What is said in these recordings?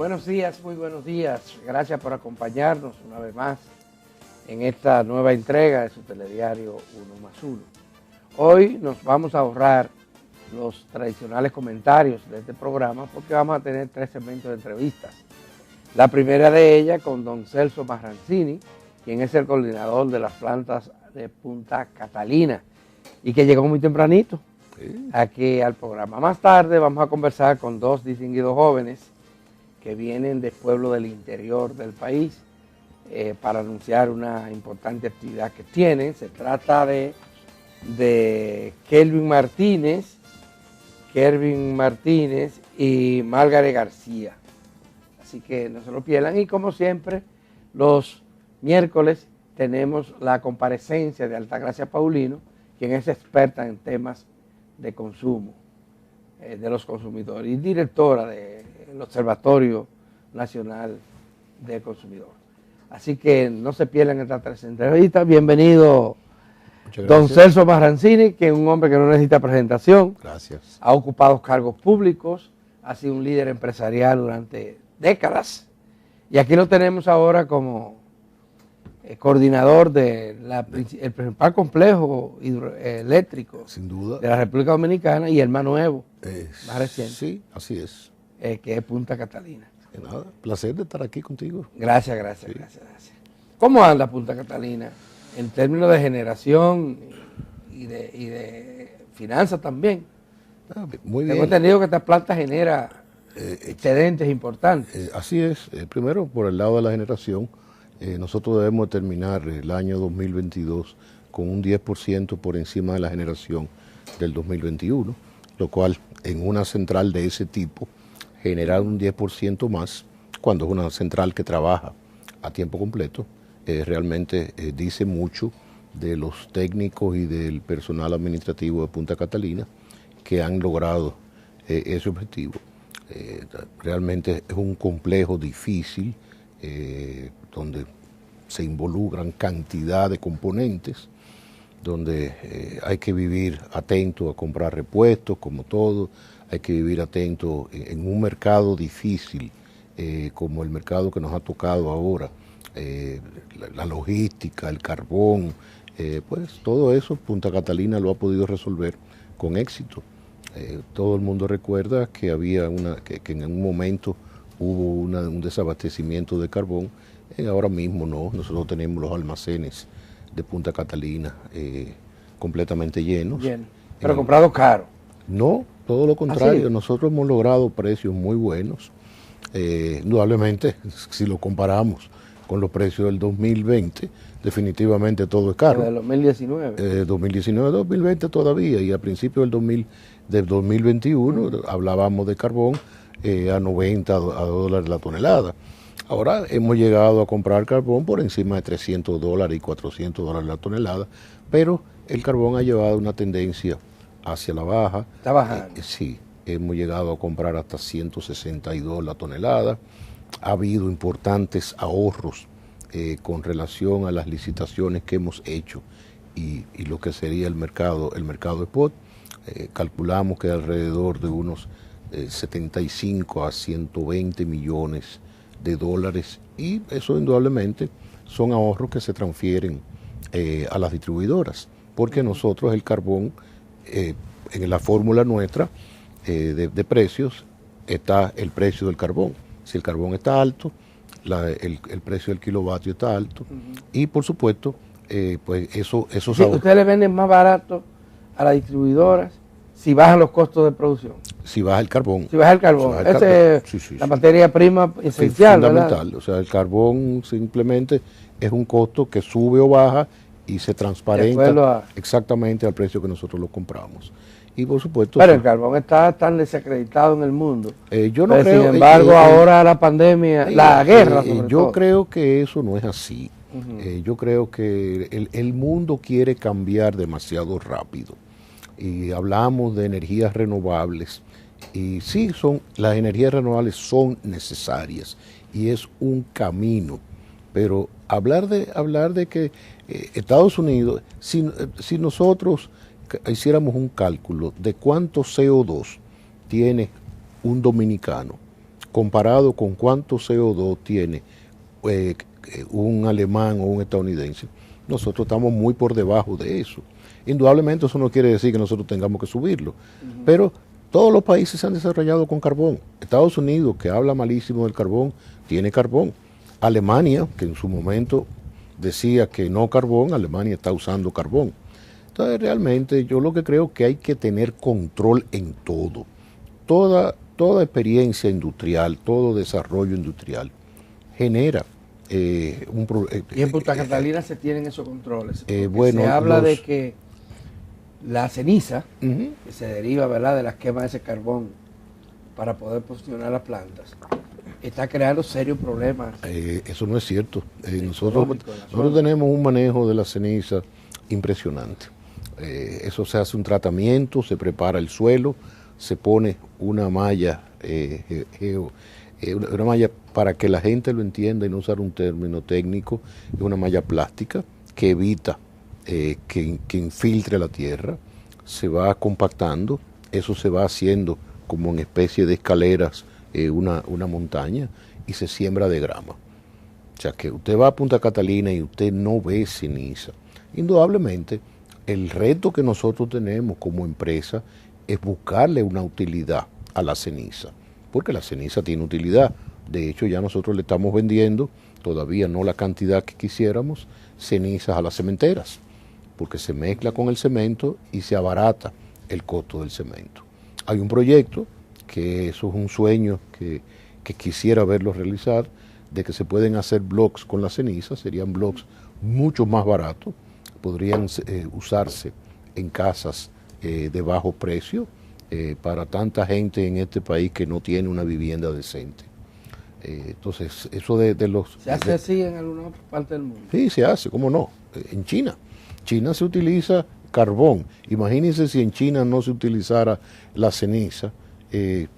Buenos días, muy buenos días. Gracias por acompañarnos una vez más en esta nueva entrega de su telediario 1+1. Hoy nos vamos a ahorrar los tradicionales comentarios de este programa porque vamos a tener 3 segmentos de entrevistas. La primera de ellas con don Celso Marrancini, quien es el coordinador de las plantas de Punta Catalina y que llegó muy tempranito aquí al programa. Más tarde vamos a conversar con 2 distinguidos jóvenes que vienen del pueblo del interior del país para anunciar una importante actividad que tienen. Se trata de Kelvin Martínez y Margaret García. Así que no se lo pierdan. Y como siempre, los miércoles tenemos la comparecencia de Altagracia Paulino, quien es experta en temas de consumo de los consumidores y directora del Observatorio Nacional del Consumidor. Así que no se pierdan estas 3 entrevistas. Bienvenido, don Celso Marrancini, que es un hombre que no necesita presentación. Gracias. Ha ocupado cargos públicos, ha sido un líder empresarial durante décadas y aquí lo tenemos ahora como coordinador del principal complejo hidroeléctrico sin duda de la República Dominicana y el más nuevo, más reciente. Sí, así es. Que es Punta Catalina. Nada, placer de estar aquí contigo. Gracias. ¿Cómo anda Punta Catalina en términos de generación y de finanzas también? Muy bien. Tengo entendido que esta planta genera excedentes importantes. Así es. Primero, por el lado de la generación, nosotros debemos terminar el año 2022 con un 10% por encima de la generación del 2021, lo cual en una central de ese tipo, generar un 10% más, cuando es una central que trabaja a tiempo completo, realmente dice mucho de los técnicos y del personal administrativo de Punta Catalina que han logrado ese objetivo. Realmente es un complejo difícil, donde se involucran cantidad de componentes, donde hay que vivir atento a comprar repuestos, como todo, hay que vivir atento en un mercado difícil, como el mercado que nos ha tocado ahora, la logística, el carbón, pues todo eso Punta Catalina lo ha podido resolver con éxito. Todo el mundo recuerda que había que en un momento hubo un desabastecimiento de carbón. Ahora mismo no, nosotros tenemos los almacenes de Punta Catalina completamente llenos. Bien, pero comprado caro. No, todo lo contrario, ¿sí? Nosotros hemos logrado precios muy buenos. Indudablemente, si lo comparamos con los precios del 2020, definitivamente todo es caro. Del 2019. 2019-2020 todavía, y a principios del 2021 hablábamos de carbón a 90 a dólares la tonelada. Ahora hemos llegado a comprar carbón por encima de $300 y $400 la tonelada, pero el carbón ha llevado una tendencia hacia la baja. Está bajando. Sí, hemos llegado a comprar hasta 162 la tonelada. Ha habido importantes ahorros con relación a las licitaciones que hemos hecho y lo que sería el mercado spot. Calculamos que alrededor de unos 75 a 120 millones de dólares, y eso indudablemente son ahorros que se transfieren a las distribuidoras, porque nosotros el carbón, en la fórmula nuestra de precios, está el precio del carbón. Si el carbón está alto, el precio del kilovatio está alto, y por supuesto, pues eso sí, ustedes le venden más barato a las distribuidoras si bajan los costos de producción. Si baja el carbón. Esa es la materia prima esencial, fundamental, ¿verdad? O sea, el carbón simplemente es un costo que sube o baja y se transparenta exactamente al precio que nosotros lo compramos. Y por supuesto... Pero el carbón está tan desacreditado en el mundo. Yo no creo... Sin embargo, ahora la pandemia, la guerra sobre yo todo. Creo que eso no es así. Yo creo que el mundo quiere cambiar demasiado rápido. Y hablamos de energías renovables. Y sí, las energías renovables son necesarias y es un camino. Pero hablar de que Estados Unidos, si nosotros hiciéramos un cálculo de cuánto CO2 tiene un dominicano comparado con cuánto CO2 tiene un alemán o un estadounidense, nosotros estamos muy por debajo de eso. Indudablemente eso no quiere decir que nosotros tengamos que subirlo, pero todos los países se han desarrollado con carbón. Estados Unidos, que habla malísimo del carbón, tiene carbón. Alemania, que en su momento decía que no carbón, Alemania está usando carbón. Entonces realmente yo lo que creo que hay que tener control en todo. Toda experiencia industrial, todo desarrollo industrial genera y en Punta Catalina se tienen esos controles. Bueno, se habla de que la ceniza, que se deriva, ¿verdad?, de las quemas de ese carbón para poder posicionar las plantas, está creando serios problemas. Eso no es cierto. Nosotros tenemos un manejo de la ceniza impresionante. Eso se hace un tratamiento, se prepara el suelo, se pone una malla, una malla para que la gente lo entienda y no usar un término técnico, es una malla plástica que evita que infiltre la tierra, se va compactando, eso se va haciendo como en especie de escaleras, una montaña, y se siembra de grama. O sea que usted va a Punta Catalina y usted no ve ceniza. Indudablemente, el reto que nosotros tenemos como empresa es buscarle una utilidad a la ceniza, porque la ceniza tiene utilidad. De hecho, ya nosotros le estamos vendiendo, todavía no la cantidad que quisiéramos, cenizas a las cementeras, porque se mezcla con el cemento y se abarata el costo del cemento. Hay un proyecto, que eso es un sueño que quisiera verlo realizar, de que se pueden hacer blocks con la ceniza, serían blocks mucho más baratos, podrían usarse en casas de bajo precio para tanta gente en este país que no tiene una vivienda decente. Entonces, eso de los... ¿Se hace así en alguna otra parte del mundo? Sí, se hace, ¿cómo no? En China. China se utiliza carbón. Imagínense si en China no se utilizara la ceniza,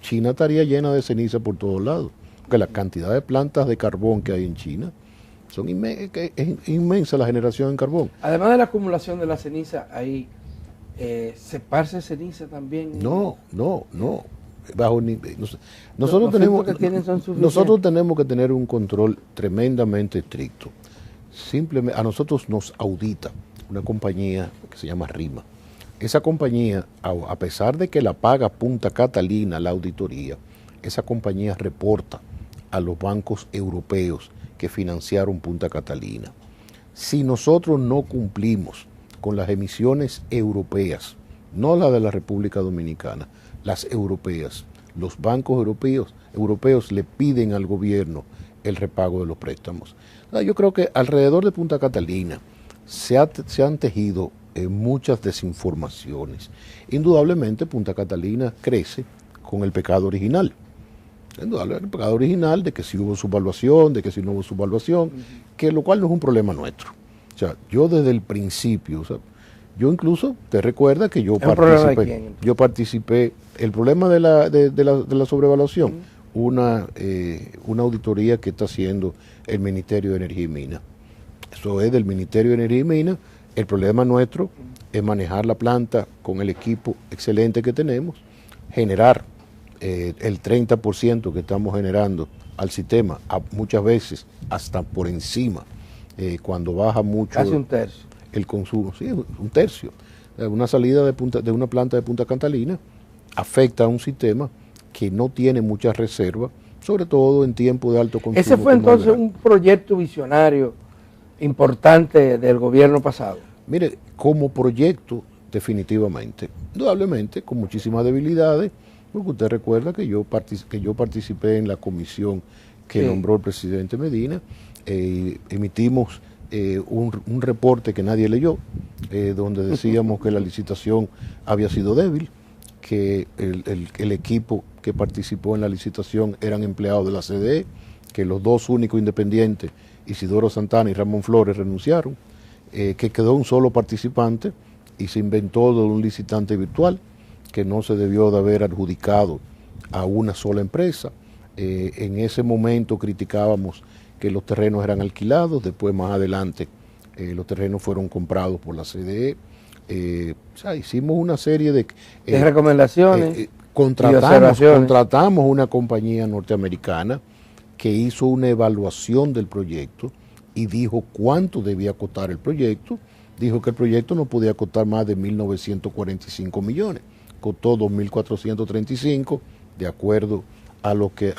China estaría llena de ceniza por todos lados, porque la cantidad de plantas de carbón que hay en China son es inmensa la generación en carbón. Además de la acumulación de la ceniza, ahí se esparce ceniza también. No. Nosotros tenemos que tener un control tremendamente estricto. Simplemente a nosotros nos audita una compañía que se llama RIMA. Esa compañía, a pesar de que la paga Punta Catalina la auditoría, esa compañía reporta a los bancos europeos que financiaron Punta Catalina. Si nosotros no cumplimos con las emisiones europeas, no las de la República Dominicana, las europeas, los bancos europeos le piden al gobierno el repago de los préstamos. Yo creo que alrededor de Punta Catalina se han tejido muchas desinformaciones. Indudablemente Punta Catalina crece con el pecado original. El pecado original de que si hubo subvaluación, de que si no hubo subvaluación, que lo cual no es un problema nuestro. O sea, yo desde el principio, yo incluso, te recuerda que yo participé, el problema de la sobrevaluación, una auditoría que está haciendo el Ministerio de Energía y Minas. Eso es del Ministerio de Energía y Minas. El problema nuestro es manejar la planta con el equipo excelente que tenemos, generar el 30% que estamos generando al sistema, muchas veces hasta por encima, cuando baja mucho. Casi un tercio. El consumo, sí, un tercio. Una salida de una planta de Punta Catalina afecta a un sistema que no tiene muchas reservas, sobre todo en tiempo de alto consumo. Ese fue entonces un proyecto visionario importante del gobierno pasado. Mire, como proyecto, definitivamente, indudablemente, con muchísimas debilidades, porque usted recuerda que yo participé en la comisión que nombró el presidente Medina, emitimos un reporte que nadie leyó, donde decíamos que la licitación había sido débil, que el equipo que participó en la licitación eran empleados de la CDE, que los dos únicos independientes, Isidoro Santana y Ramón Flores, renunciaron, que quedó un solo participante y se inventó de un licitante virtual que no se debió de haber adjudicado a una sola empresa. En ese momento criticábamos que los terrenos eran alquilados, después más adelante los terrenos fueron comprados por la CDE. Hicimos una serie de recomendaciones. contratamos una compañía norteamericana que hizo una evaluación del proyecto y dijo cuánto debía costar el proyecto. Dijo que el proyecto no podía costar más de 1.945 millones. Costó 2.435, de acuerdo a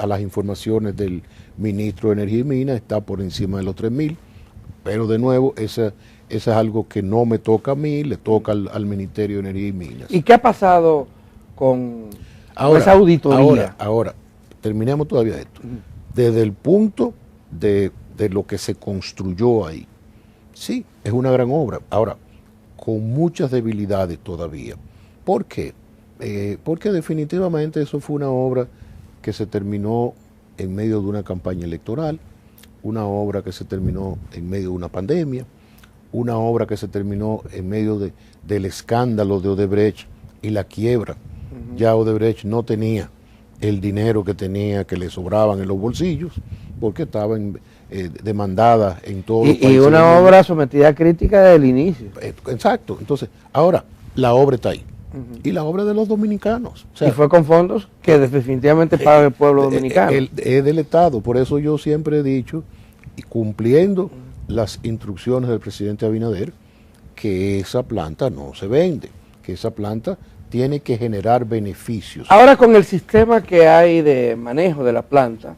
las informaciones del ministro de Energía y Minas, está por encima de los 3.000. Pero de nuevo, eso es algo que no me toca a mí, le toca al Ministerio de Energía y Minas. ¿Y qué ha pasado con esa auditoría? Ahora, terminemos todavía esto. Desde el punto de lo que se construyó ahí, sí, es una gran obra. Ahora, con muchas debilidades todavía. ¿Por qué? Porque definitivamente eso fue una obra que se terminó en medio de una campaña electoral, una obra que se terminó en medio de una pandemia, una obra que se terminó en medio del escándalo de Odebrecht y la quiebra. Ya Odebrecht no tenía el dinero que tenía, que le sobraban en los bolsillos, porque estaba demandada en todo el país. Y una obra sometida a crítica desde el inicio. Exacto. Entonces, ahora, la obra está ahí. Y la obra de los dominicanos. O sea, y fue con fondos que definitivamente paga el pueblo dominicano. Es del Estado. Por eso yo siempre he dicho, y cumpliendo las instrucciones del presidente Abinader, que esa planta no se vende, que esa planta tiene que generar beneficios. Ahora, con el sistema que hay de manejo de la planta,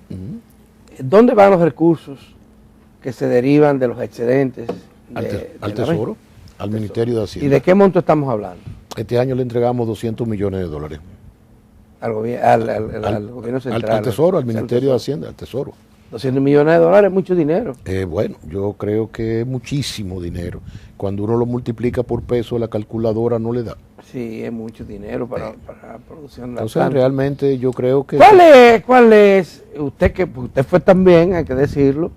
¿dónde van los recursos que se derivan de los excedentes? Al Tesoro, al Ministerio de Hacienda. ¿Y de qué monto estamos hablando? Este año le entregamos $200 millones. Al gobierno central. Al Tesoro, al Ministerio de Hacienda, al Tesoro. $200 millones es mucho dinero. Bueno, yo creo que es muchísimo dinero. Cuando uno lo multiplica por peso, la calculadora no le da. Sí, es mucho dinero para la producción de la Entonces, planta. realmente yo creo que... ¿Cuál es usted fue también, hay que decirlo,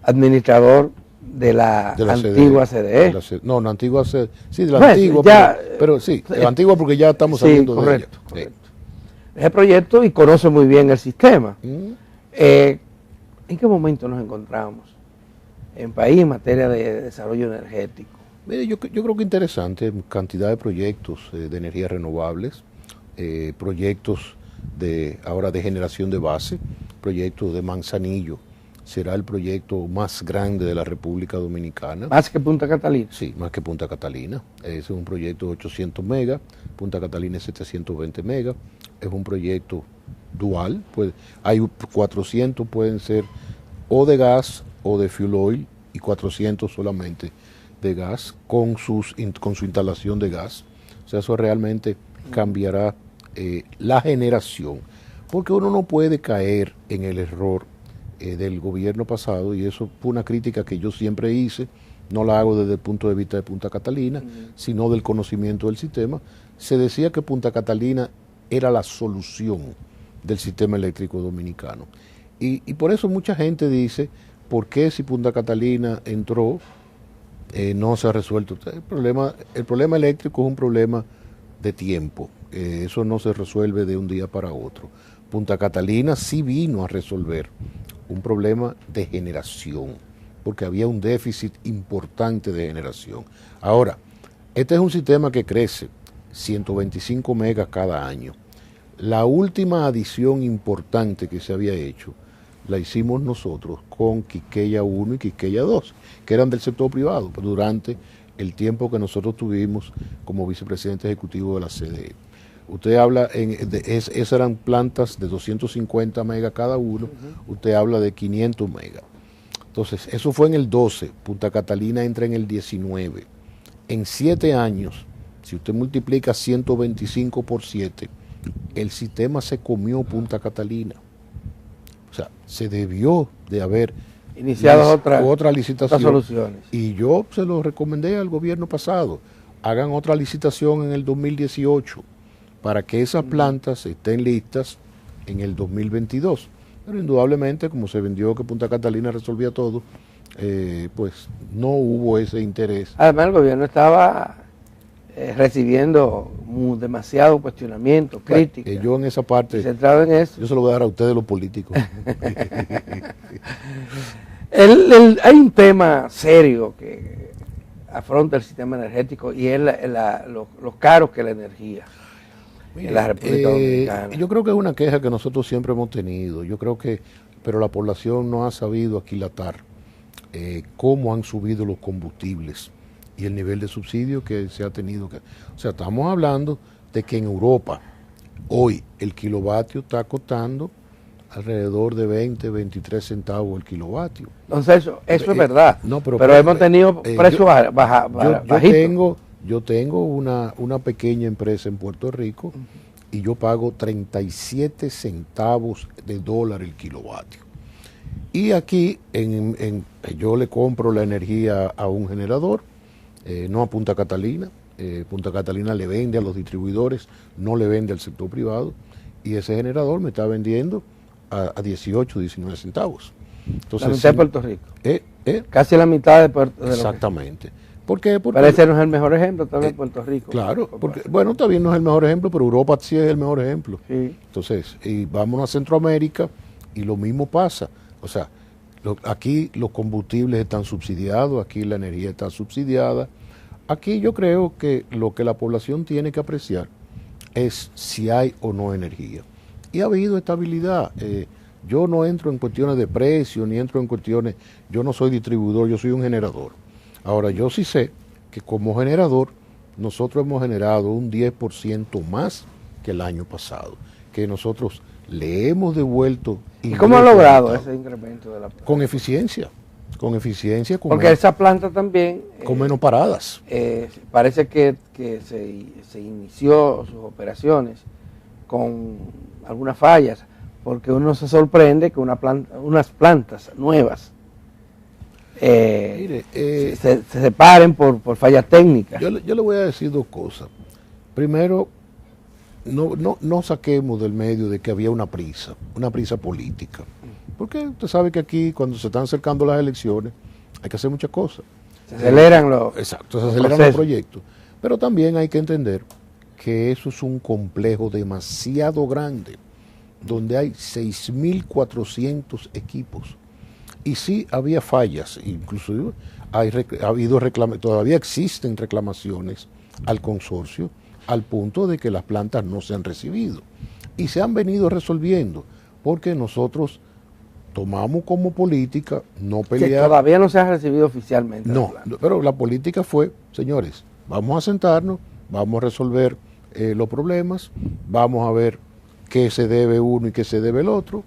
administrador de la antigua CDE? No, la antigua CDE. Sí, de la antigua. Pero sí, de la antigua porque ya estamos saliendo de ella. Correcto. Ese proyecto y conoce muy bien el sistema. ¿En qué momento nos encontramos en país en materia de desarrollo energético? Mire, yo creo que interesante, cantidad de proyectos de energías renovables, proyectos ahora de generación de base, proyectos de Manzanillo, será el proyecto más grande de la República Dominicana. ¿Más que Punta Catalina? Sí, más que Punta Catalina. Es un proyecto de 800 megas, Punta Catalina es 720 megas, es un proyecto dual, pues hay 400 pueden ser o de gas o de fuel oil y 400 solamente de gas con su instalación de gas. O sea, eso realmente cambiará la generación, porque uno no puede caer en el error del gobierno pasado, y eso fue una crítica que yo siempre hice, no la hago desde el punto de vista de Punta Catalina, sino del conocimiento del sistema. Se decía que Punta Catalina era la solución del sistema eléctrico dominicano. Y por eso mucha gente dice, ¿por qué si Punta Catalina entró, no se ha resuelto? El problema eléctrico es un problema de tiempo, eso no se resuelve de un día para otro. Punta Catalina sí vino a resolver un problema de generación, porque había un déficit importante de generación. Ahora, este es un sistema que crece 125 megas cada año. La última adición importante que se había hecho la hicimos nosotros con Quisqueya 1 y Quisqueya 2, que eran del sector privado, durante el tiempo que nosotros tuvimos como vicepresidente ejecutivo de la CDE. Usted habla, esas eran plantas de 250 megas cada uno, usted habla de 500 megas. Entonces, eso fue en el 12, Punta Catalina entra en el 19. En 7 años, si usted multiplica 125 por 7, el sistema se comió Punta Catalina. O sea, se debió de haber iniciado otra licitación. Otras soluciones. Y yo se lo recomendé al gobierno pasado, hagan otra licitación en el 2018 para que esas plantas estén listas en el 2022. Pero indudablemente, como se vendió que Punta Catalina resolvía todo, pues no hubo ese interés. Además, el gobierno estaba recibiendo demasiado cuestionamiento, crítica. Yo en esa parte, centrado en eso. Yo se lo voy a dar a ustedes los políticos. Hay un tema serio que afronta el sistema energético y es lo caro que es la energía. en la República Dominicana. Yo creo que es una queja que nosotros siempre hemos tenido. Yo creo que, pero la población no ha sabido aquilatar cómo han subido los combustibles y el nivel de subsidio que se ha tenido que. O sea, estamos hablando de que en Europa hoy el kilovatio está costando alrededor de 20, 23 centavos el kilovatio. Entonces eso es verdad, no, pero hemos tenido precios bajitos. Yo tengo una pequeña empresa en Puerto Rico y yo pago 37 centavos de dólar el kilovatio. Y aquí yo le compro la energía a un generador, no a Punta Catalina. Punta Catalina le vende a los distribuidores, no le vende al sector privado, y ese generador me está vendiendo a 18, 19 centavos. Entonces, la mitad de Puerto Rico. Casi la mitad de Puerto Rico. Exactamente. ¿Por qué? Porque, pero ese no es el mejor ejemplo, tal vez Puerto Rico. Claro, porque, bueno, también no es el mejor ejemplo, pero Europa sí es el mejor ejemplo. Sí. Entonces, y vámonos a Centroamérica y lo mismo pasa. O sea, aquí los combustibles están subsidiados, aquí la energía está subsidiada. Aquí yo creo que lo que la población tiene que apreciar es si hay o no energía. Y ha habido estabilidad. Yo no entro en cuestiones de precio, ni entro en cuestiones, yo no soy distribuidor, yo soy un generador. Ahora, yo sí sé que como generador, nosotros hemos generado un 10% más que el año pasado, que nosotros le hemos devuelto. ¿Y cómo ha logrado ese incremento de la planta? Con eficiencia. Porque esa planta también... con menos paradas. Parece que se inició sus operaciones con algunas fallas, porque uno se sorprende que unas plantas nuevas se separen por fallas técnicas. Yo le voy a decir dos cosas. Primero, no saquemos del medio de que había una prisa política. Porque usted sabe que aquí, cuando se están acercando las elecciones, hay que hacer muchas cosas. Se aceleran los proyectos. Pero también hay que entender que eso es un complejo demasiado grande, donde hay 6.400 equipos. Y sí había fallas, incluso todavía existen reclamaciones al consorcio, al punto de que las plantas no se han recibido. Y se han venido resolviendo, porque nosotros tomamos como política no pelear. Que todavía no se ha recibido oficialmente. No, pero la política fue, señores, vamos a sentarnos, vamos a resolver los problemas, vamos a ver qué se debe uno y qué se debe el otro,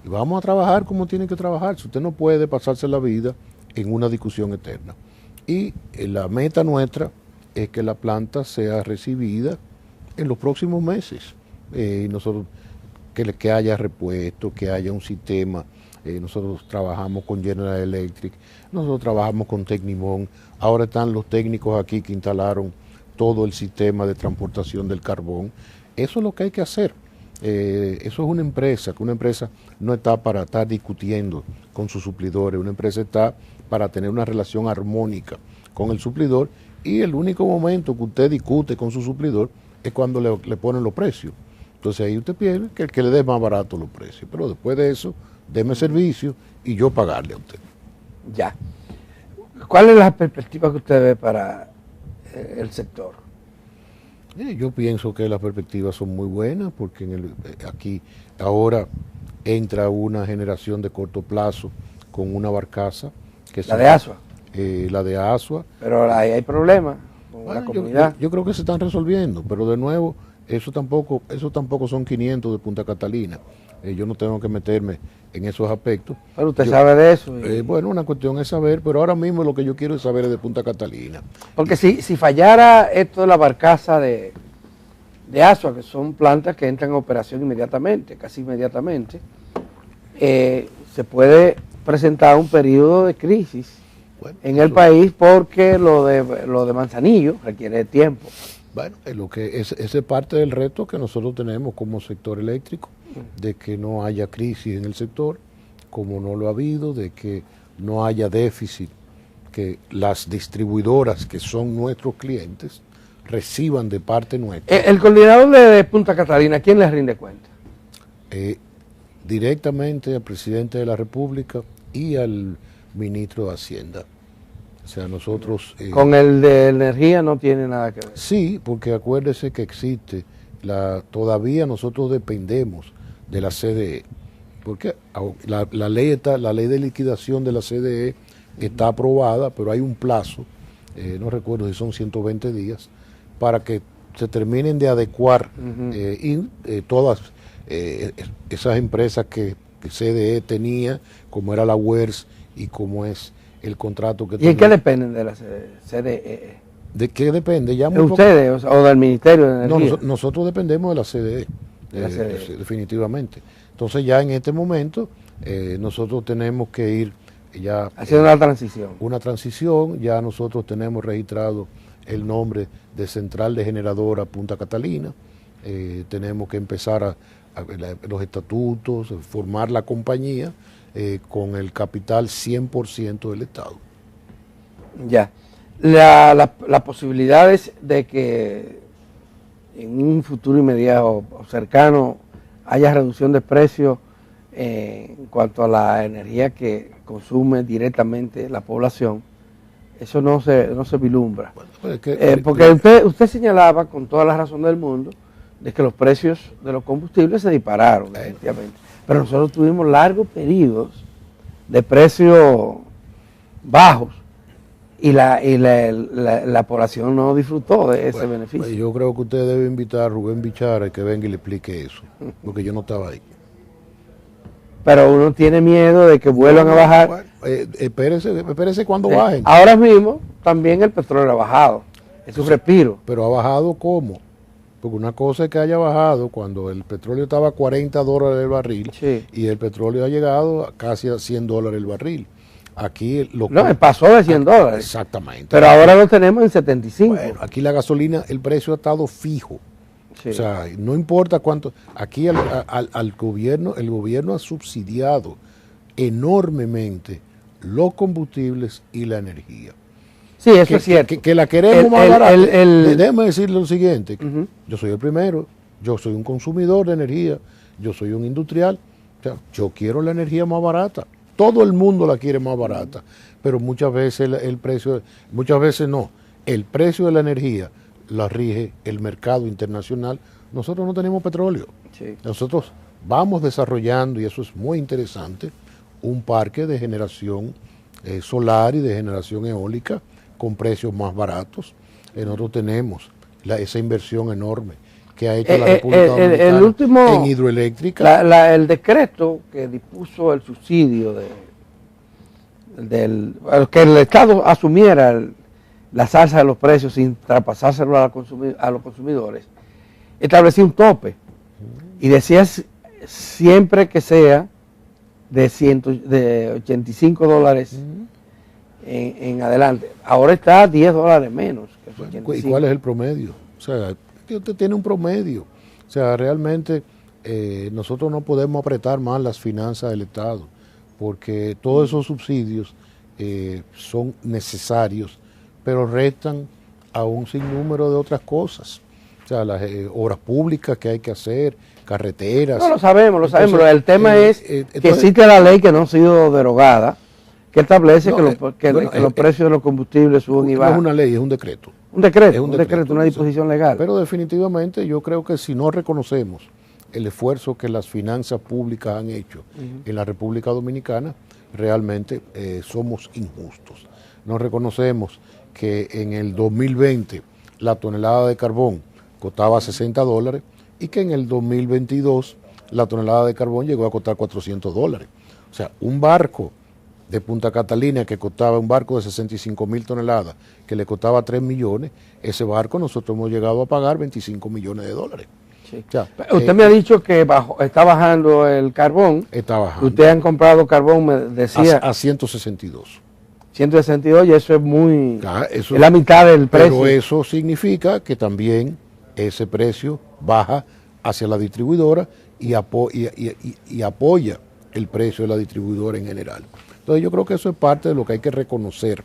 y vamos a trabajar como tiene que trabajar. Si usted no puede pasarse la vida en una discusión eterna. Y la meta nuestra es que la planta sea recibida en los próximos meses. Y nosotros, que haya repuesto, que haya un sistema. Nosotros trabajamos con General Electric, nosotros trabajamos con Tecnimont. Ahora están los técnicos aquí que instalaron todo el sistema de transportación del carbón. Eso es lo que hay que hacer. Eso es una empresa, que una empresa no está para estar discutiendo con sus suplidores, una empresa está para tener una relación armónica con el suplidor, y el único momento que usted discute con su suplidor es cuando le ponen los precios. Entonces ahí usted pierde que le dé más barato los precios, pero después de eso, deme servicio y yo pagarle a usted. Ya. ¿Cuál es la perspectiva que usted ve para el sector? Yo pienso que las perspectivas son muy buenas, porque aquí ahora entra una generación de corto plazo con una barcaza. ¿La de Asua? La de Asua. Pero ahí hay problemas con la comunidad. Yo creo que se están resolviendo, pero de nuevo, eso tampoco son 500 de Punta Catalina. Yo no tengo que meterme en esos aspectos. Pero usted sabe de eso. Bueno, una cuestión es saber, pero ahora mismo lo que yo quiero es saber de Punta Catalina. Porque si fallara esto de la barcaza de Asua, que son plantas que entran en operación inmediatamente, casi inmediatamente, se puede presentar un periodo de crisis en el país, porque lo de Manzanillo requiere tiempo. Bueno, ese es parte del reto que nosotros tenemos como sector eléctrico, de que no haya crisis en el sector, como no lo ha habido, de que no haya déficit, que las distribuidoras, que son nuestros clientes, reciban de parte nuestra. El coordinador de Punta Catalina, ¿quién les rinde cuenta? Directamente al presidente de la República y al ministro de Hacienda. O sea, nosotros... Con el de energía no tiene nada que ver. Sí, porque acuérdese que existe todavía nosotros dependemos de la CDE, porque la ley de liquidación de la CDE está aprobada, pero hay un plazo, no recuerdo si son 120 días, para que se terminen de adecuar todas esas empresas que CDE tenía, como era la UERS y como es el contrato que ¿Y en qué dependen de la CDE? ¿De qué depende? Ya ¿De ustedes o del Ministerio de Energía? No, nosotros dependemos de la CDE, definitivamente. Entonces ya en este momento nosotros tenemos que ir ya haciendo una transición. Una transición, ya nosotros tenemos registrado el nombre de Central de Generadora Punta Catalina, tenemos que empezar los estatutos, formar la compañía con el capital 100% del Estado. Ya. Las posibilidades de que en un futuro inmediato o cercano haya reducción de precios en cuanto a la energía que consume directamente la población, eso no se vislumbra. Bueno, pues porque usted señalaba con toda la razón del mundo de que los precios de los combustibles se dispararon, efectivamente. Pero nosotros tuvimos largos periodos de precios bajos y la población no disfrutó de ese beneficio. Pues yo creo que usted debe invitar a Rubén Bichara que venga y le explique eso, porque yo no estaba ahí. Pero uno tiene miedo de que vuelvan a bajar. Bueno, espérese cuando bajen. Ahora mismo también el petróleo ha bajado, es un respiro. Pero ha bajado ¿cómo? Porque una cosa es que haya bajado cuando el petróleo estaba a $40 el barril, sí, y el petróleo ha llegado casi a $100 el barril. Aquí pasó de $100. Exactamente. Pero ahora lo tenemos en 75. Bueno, aquí la gasolina, el precio ha estado fijo. Sí. O sea, no importa cuánto. Aquí al gobierno, el gobierno ha subsidiado enormemente los combustibles y la energía. Sí, eso es cierto. Que la queremos más barata. Déjeme decirle lo siguiente. Yo soy el primero. Yo soy un consumidor de energía. Yo soy un industrial. O sea, yo quiero la energía más barata. Todo el mundo la quiere más barata. Pero muchas veces el precio, muchas veces no. El precio de la energía la rige el mercado internacional. Nosotros no tenemos petróleo. Sí. Nosotros vamos desarrollando, y eso es muy interesante, un parque de generación solar y de generación eólica con precios más baratos. Nosotros tenemos esa inversión enorme que ha hecho la República Dominicana en hidroeléctrica. El decreto que dispuso el subsidio que el Estado asumiera la salsa de los precios sin traspasárselo a los consumidores, establecía un tope y decía siempre que sea de $85 en adelante. Ahora está a $10 menos. ¿Y cuál es el promedio? O sea, usted tiene un promedio. O sea, realmente nosotros no podemos apretar más las finanzas del Estado, porque todos esos subsidios son necesarios, pero restan a un sinnúmero de otras cosas. O sea, las obras públicas que hay que hacer, carreteras. No, lo sabemos. Entonces, el tema es que existe la ley que no ha sido derogada, que establece que los precios de los combustibles suben y bajan. No es una ley, es un decreto. Un decreto, una disposición legal. Pero definitivamente yo creo que si no reconocemos el esfuerzo que las finanzas públicas han hecho en la República Dominicana, realmente somos injustos. No reconocemos que en el 2020 la tonelada de carbón costaba $60 y que en el 2022 la tonelada de carbón llegó a costar $400. O sea, un barco de Punta Catalina que costaba, un barco de 65,000 toneladas que le costaba 3 millones, ese barco nosotros hemos llegado a pagar $25 millones. Sí. O sea, usted me ha dicho que está bajando el carbón. Está bajando. Ustedes han comprado carbón, me decía. A 162. 162, y eso es muy... Eso, es la mitad del precio. Pero eso significa que también ese precio baja hacia la distribuidora y apoya el precio de la distribuidora en general. Entonces yo creo que eso es parte de lo que hay que reconocer,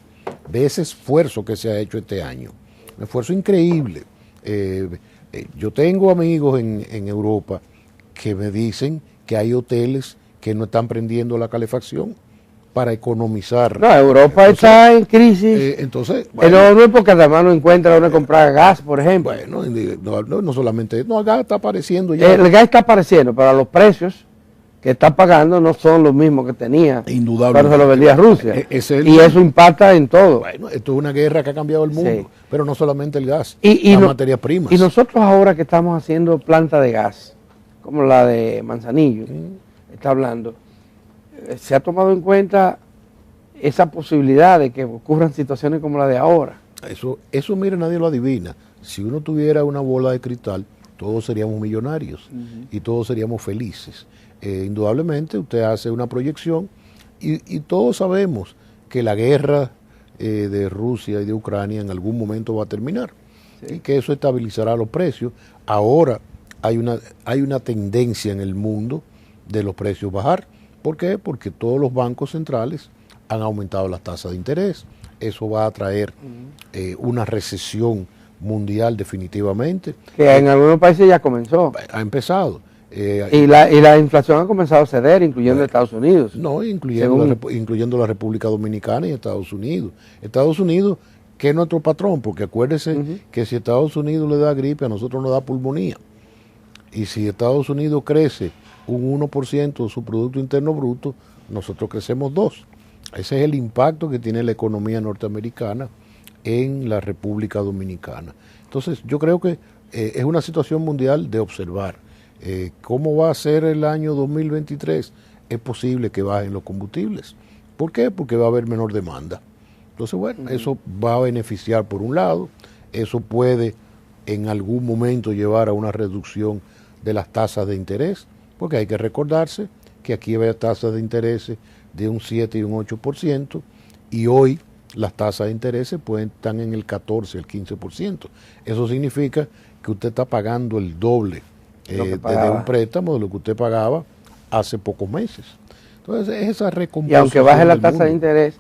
de ese esfuerzo que se ha hecho este año. Un esfuerzo increíble. Yo tengo amigos en Europa que me dicen que hay hoteles que no están prendiendo la calefacción. para economizar. No, Europa está en crisis. Entonces, bueno, no es porque además no encuentra donde comprar gas, por ejemplo. Bueno, no solamente, no, el gas está apareciendo ya. El gas está apareciendo, pero los precios que está pagando no son los mismos que tenía cuando se lo vendía a Rusia. Y eso impacta en todo. Bueno, esto es una guerra que ha cambiado el mundo, sí. Pero no solamente el gas, las materias primas. Y nosotros ahora que estamos haciendo planta de gas, como la de Manzanillo, está hablando, se ha tomado en cuenta esa posibilidad de que ocurran situaciones como la de ahora. Eso mire, nadie lo adivina. Si uno tuviera una bola de cristal, todos seríamos millonarios y todos seríamos felices. Indudablemente usted hace una proyección y todos sabemos que la guerra de Rusia y de Ucrania en algún momento va a terminar, sí. Y que eso estabilizará los precios. Ahora hay una tendencia en el mundo de los precios bajar. ¿Por qué? Porque todos los bancos centrales han aumentado las tasas de interés. Eso va a traer una recesión mundial definitivamente. Que en algunos países ya comenzó. Ha empezado. Y la inflación ha comenzado a ceder, incluyendo Estados Unidos. No, incluyendo la República Dominicana y Estados Unidos. Estados Unidos, que es nuestro patrón, porque acuérdese que si Estados Unidos le da gripe, a nosotros nos da pulmonía. Y si Estados Unidos crece un 1% de su Producto Interno Bruto, nosotros crecemos 2%. Ese es el impacto que tiene la economía norteamericana en la República Dominicana. Entonces, yo creo que es una situación mundial de observar. ¿Cómo va a ser el año 2023? Es posible que bajen los combustibles. ¿Por qué? Porque va a haber menor demanda. Entonces, bueno, eso va a beneficiar por un lado, eso puede en algún momento llevar a una reducción de las tasas de interés, porque hay que recordarse que aquí había tasas de interés de un 7 y un 8%, y hoy las tasas de interés están en el 14, el 15%. Eso significa que usted está pagando el doble de un préstamo de lo que usted pagaba hace pocos meses. Entonces, es esa recompensa. Y aunque baje la tasa de interés,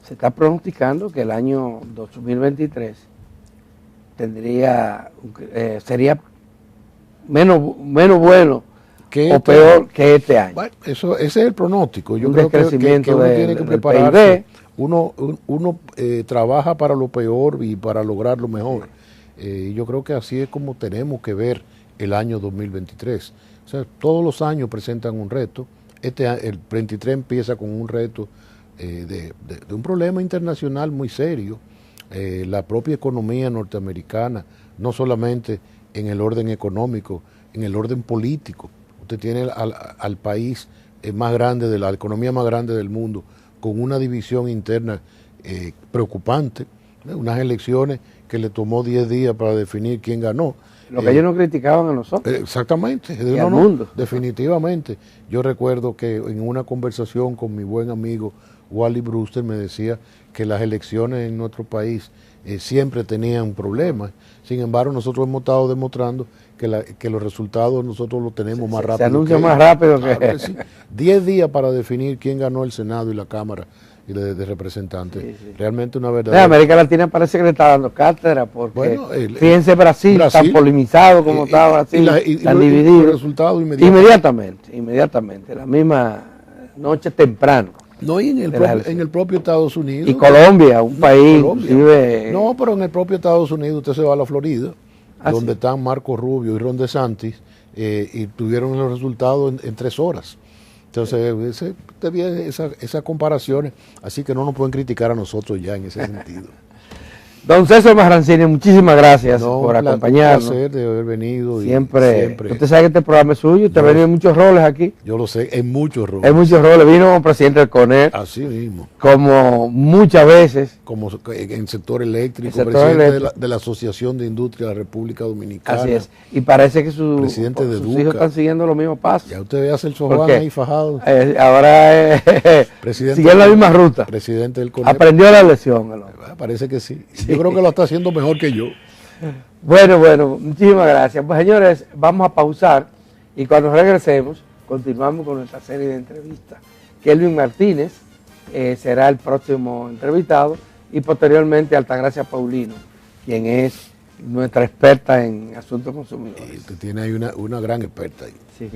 se está pronosticando que el año 2023 sería menos bueno o peor que este año. Bueno, ese es el pronóstico. Yo creo que uno tiene que prepararse. Uno trabaja para lo peor y para lograr lo mejor. Yo creo que así es como tenemos que ver el año 2023. O sea, todos los años presentan un reto. El 23 empieza con un reto de un problema internacional muy serio. La propia economía norteamericana, no solamente en el orden económico, en el orden político. Usted tiene al país más grande, de la economía más grande del mundo, con una división interna preocupante, unas elecciones que le tomó 10 días para definir quién ganó. Lo que ellos no criticaban a nosotros. Exactamente. Y al mundo. Definitivamente. Yo recuerdo que en una conversación con mi buen amigo Wally Brewster me decía que las elecciones en nuestro país siempre tenían problemas. Sin embargo, nosotros hemos estado demostrando que los resultados nosotros los tenemos más rápido. Se anuncia más rápido que... Sí. 10 días para definir quién ganó el Senado y la Cámara de Representantes. Sí, sí. Realmente una verdad. En América Latina parece que le está dando cátedra, porque bueno, fíjense Brasil, tan polemizado como está Brasil, tan dividido. El resultado inmediatamente, la misma noche temprano. No, y en el propio Estados Unidos. Y Colombia, un país. No, pero en el propio Estados Unidos usted se va a la Florida, donde están Marco Rubio y Ron DeSantis, y tuvieron los resultados en 3 horas. Entonces, esas comparaciones, así que no nos pueden criticar a nosotros ya en ese sentido. Don César Marrancini, muchísimas gracias por acompañarnos. Un placer de haber venido. Siempre. Usted sabe que este programa es suyo, usted ha venido en muchos roles aquí. Yo lo sé, en muchos roles. En muchos roles, vino como presidente del CONER. Así mismo. Como muchas veces. Como en el sector eléctrico, presidente de la Asociación de Industria de la República Dominicana. Así es. Y parece que sus hijos están siguiendo los mismos pasos. Ya usted ve a Celso Juan ahí fajado. Ahora sigue la misma ruta. Presidente del CONER. Aprendió la lección. Parece que sí. Yo creo que lo está haciendo mejor que yo. Bueno, muchísimas gracias. Pues señores, vamos a pausar y cuando regresemos continuamos con nuestra serie de entrevistas. Kelvin Martínez será el próximo entrevistado y posteriormente Altagracia Paulino, quien es nuestra experta en asuntos consumidores. Usted tiene ahí una gran experta ahí. Sí.